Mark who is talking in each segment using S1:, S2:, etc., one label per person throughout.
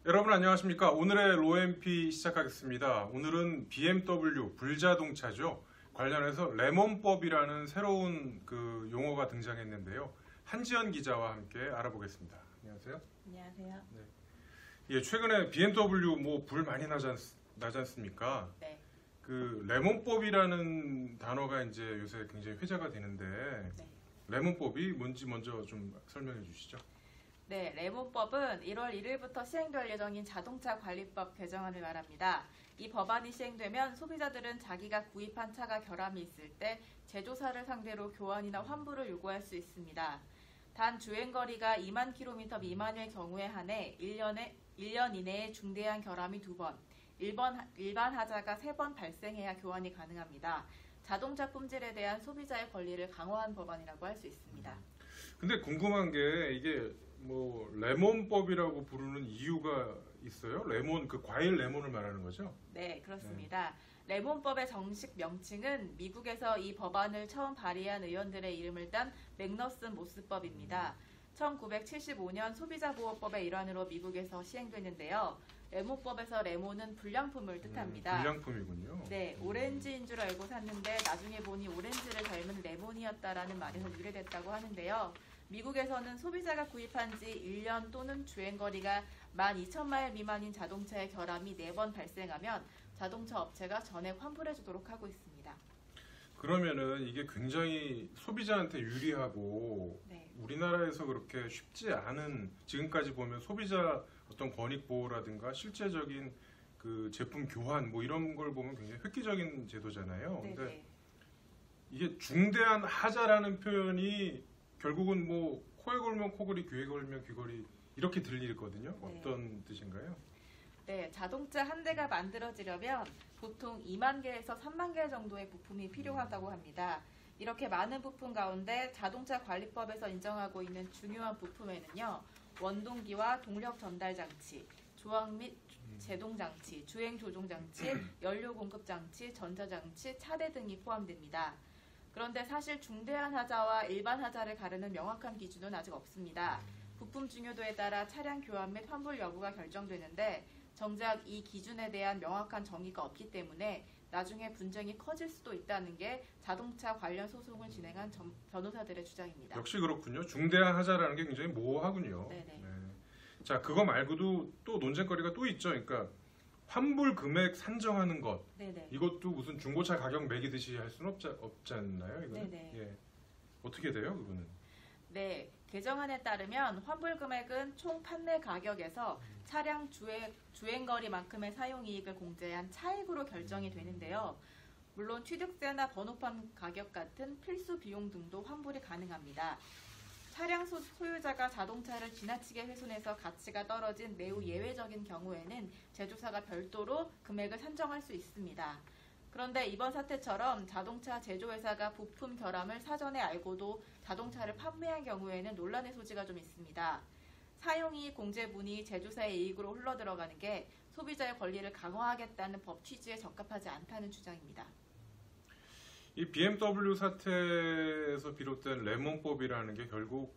S1: 여러분 안녕하십니까? 오늘의 로엠피 시작하겠습니다. 오늘은 BMW 불자동차죠. 관련해서 레몬법이라는 새로운 용어가 등장했는데요. 한지연 기자와 함께 알아보겠습니다. 안녕하세요.
S2: 안녕하세요.
S1: 네. 예, 최근에 BMW 불 많이 나지 않습니까?
S2: 네.
S1: 그 레몬법이라는 단어가 이제 요새 굉장히 회자가 되는데
S2: 네.
S1: 레몬법이 뭔지 먼저 좀 설명해 주시죠.
S2: 네, 레몬법은 1월 1일부터 시행될 예정인 자동차 관리법 개정안을 말합니다. 이 법안이 시행되면 소비자들은 자기가 구입한 차가 결함이 있을 때 제조사를 상대로 교환이나 환불을 요구할 수 있습니다. 단 주행거리가 2만 km 미만일 경우에 한해 1년 이내에 중대한 결함이 2번, 일반 하자가 3번 발생해야 교환이 가능합니다. 자동차 품질에 대한 소비자의 권리를 강화한 법안이라고 할 수 있습니다.
S1: 근데 궁금한 게 이게 레몬법이라고 부르는 이유가 있어요? 레몬, 그 과일 레몬을 말하는 거죠?
S2: 네, 그렇습니다. 레몬법의 정식 명칭은 미국에서 이 법안을 처음 발의한 의원들의 이름을 딴 맥너슨 모스법입니다. 1975년 소비자보호법의 일환으로 미국에서 시행됐는데요. 레몬법에서 레몬은 불량품을 뜻합니다.
S1: 불량품이군요.
S2: 네, 오렌지인 줄 알고 샀는데 나중에 보니 오렌지를 닮은 레몬이었다라는 말에서 유래됐다고 하는데요. 미국에서는 소비자가 구입한 지 1년 또는 주행거리가 12,000마일 미만인 자동차의 결함이 4번 발생하면 자동차 업체가 전액 환불해 주도록 하고 있습니다.
S1: 그러면은 이게 굉장히 소비자한테 유리하고
S2: 네.
S1: 우리나라에서 그렇게 쉽지 않은, 지금까지 보면 소비자 어떤 권익 보호라든가 실제적인 그 제품 교환 이런 걸 보면 굉장히 획기적인 제도잖아요.
S2: 네,
S1: 근데
S2: 네.
S1: 이게 중대한 하자라는 표현이 결국은 코에 걸면 코걸이, 귀에 걸면 귀걸이 이렇게 들리거든요.
S2: 네.
S1: 어떤 뜻인가요?
S2: 네, 자동차 한 대가 만들어지려면 보통 2만 개에서 3만 개 정도의 부품이 필요하다고 합니다. 이렇게 많은 부품 가운데 자동차 관리법에서 인정하고 있는 중요한 부품에는요, 원동기와 동력 전달 장치, 조항 및 제동 장치, 주행 조종 장치, 연료 공급 장치, 전자 장치, 차대 등이 포함됩니다. 그런데 사실 중대한 하자와 일반 하자를 가르는 명확한 기준은 아직 없습니다. 부품 중요도에 따라 차량 교환 및 환불 여부가 결정되는데 정작 이 기준에 대한 명확한 정의가 없기 때문에 나중에 분쟁이 커질 수도 있다는 게 자동차 관련 소송을 진행한 변호사들의 주장입니다.
S1: 역시 그렇군요. 중대한 하자라는 게 굉장히 모호하군요.
S2: 네네.
S1: 네. 자, 그거 말고도 또 논쟁거리가 또 있죠. 그러니까 환불 금액 산정하는 것.
S2: 네네.
S1: 이것도 무슨 중고차 가격 매기듯이 할 수는 없지 않나요? 이거는?
S2: 네네.
S1: 예. 어떻게 돼요, 그거는?
S2: 네, 개정안에 따르면 환불 금액은 총 판매 가격에서 차량 주행거리만큼의 사용이익을 공제한 차익으로 결정이 되는데요. 물론 취득세나 번호판 가격 같은 필수 비용 등도 환불이 가능합니다. 차량 소유자가 자동차를 지나치게 훼손해서 가치가 떨어진 매우 예외적인 경우에는 제조사가 별도로 금액을 산정할 수 있습니다. 그런데 이번 사태처럼 자동차 제조회사가 부품 결함을 사전에 알고도 자동차를 판매한 경우에는 논란의 소지가 좀 있습니다. 사용이익 공제분이 제조사의 이익으로 흘러들어가는 게 소비자의 권리를 강화하겠다는 법 취지에 적합하지 않다는 주장입니다.
S1: 이 BMW 사태에서 비롯된 레몬법이라는 게 결국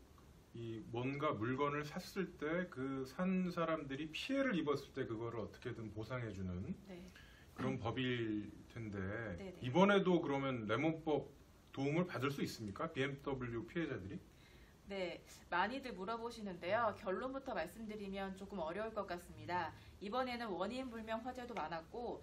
S1: 이 뭔가 물건을 샀을 때 그 산 사람들이 피해를 입었을 때 그거를 어떻게든 보상해주는
S2: 네.
S1: 그런 법일 텐데
S2: 네네.
S1: 이번에도 그러면 레몬법 도움을 받을 수 있습니까? BMW 피해자들이?
S2: 네, 많이들 물어보시는데요. 결론부터 말씀드리면 조금 어려울 것 같습니다. 이번에는 원인 불명 화재도 많았고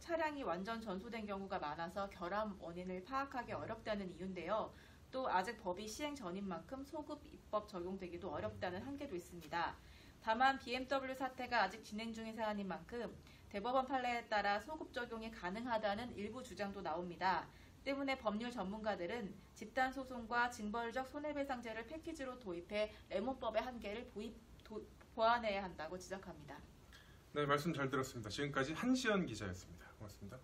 S2: 차량이 완전 전소된 경우가 많아서 결함 원인을 파악하기 어렵다는 이유인데요. 또 아직 법이 시행 전인 만큼 소급 입법 적용되기도 어렵다는 한계도 있습니다. 다만 BMW 사태가 아직 진행 중인 사안인 만큼 대법원 판례에 따라 소급 적용이 가능하다는 일부 주장도 나옵니다. 때문에 법률 전문가들은 집단 소송과 징벌적 손해배상제를 패키지로 도입해 레몬법의 한계를 보완해야 한다고 지적합니다.
S1: 네, 말씀 잘 들었습니다. 지금까지 한지연 기자였습니다. 고맙습니다.